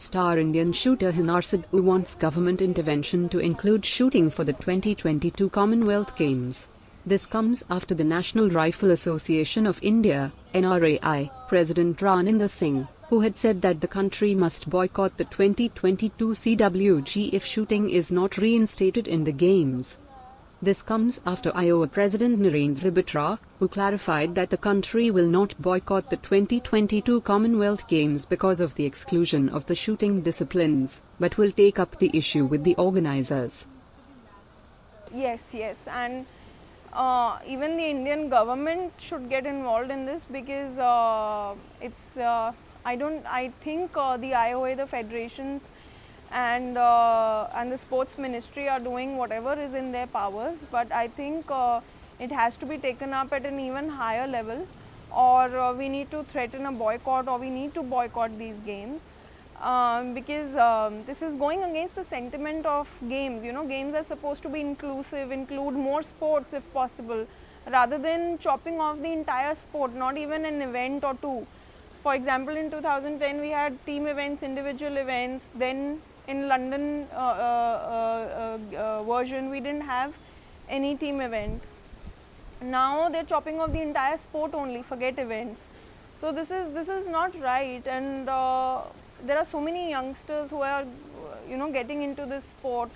Star Indian shooter Heena Sidhu wants government intervention to include shooting for the 2022 Commonwealth Games. This comes after the National Rifle Association of India, NRAI, President Raninder Singh, who had said that the country must boycott the 2022 CWG if shooting is not reinstated in the Games. This comes after Iowa President Raninder Singh, who clarified that the country will not boycott the 2022 Commonwealth Games because of the exclusion of the shooting disciplines, but will take up the issue with the organizers. Yes, and even the Indian government should get involved in this, because I think the IOA, the federations, and the sports ministry are doing whatever is in their powers, but I think it has to be taken up at an even higher level, or we need to threaten a boycott, or we need to boycott these games, because this is going against the sentiment of games. You know, games are supposed to be inclusive, include more sports if possible, rather than chopping off the entire sport, not even an event or two. For example, in 2010 we had team events, individual events. Then in London version we didn't have any team event. Now they're chopping off the entire sport only, forget events. So this is not right, and there are so many youngsters who are getting into this sport,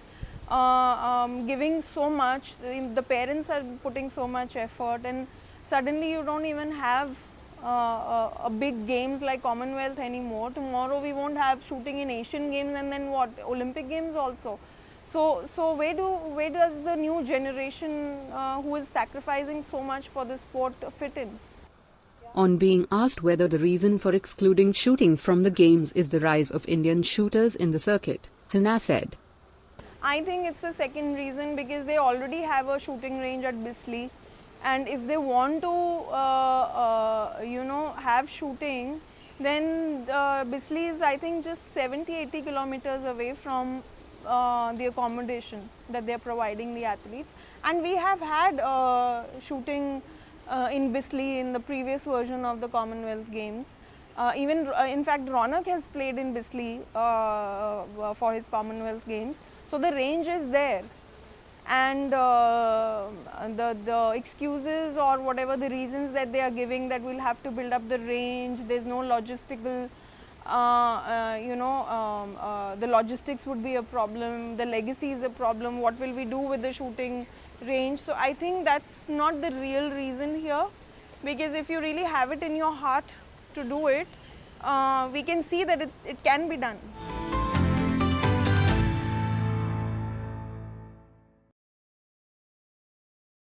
giving so much. The parents are putting so much effort, and suddenly you don't even have a big games like Commonwealth anymore. Tomorrow we won't have shooting in Asian Games, and then what, Olympic Games also. So where does the new generation who is sacrificing so much for the sport fit in? On being asked whether the reason for excluding shooting from the Games is the rise of Indian shooters in the circuit, Heena said, I think it's the second reason, because they already have a shooting range at Bisley. And if they want to, have shooting, then Bisley is, I think, just 70-80 kilometers away from the accommodation that they are providing the athletes. And we have had shooting in Bisley in the previous version of the Commonwealth Games. In fact, Ronak has played in Bisley for his Commonwealth Games. So the range is there. And the excuses or whatever the reasons that they are giving, that we'll have to build up the range, there's no logistical, the logistics would be a problem, the legacy is a problem, what will we do with the shooting range? So I think that's not the real reason here, because if you really have it in your heart to do it, we can see that it can be done.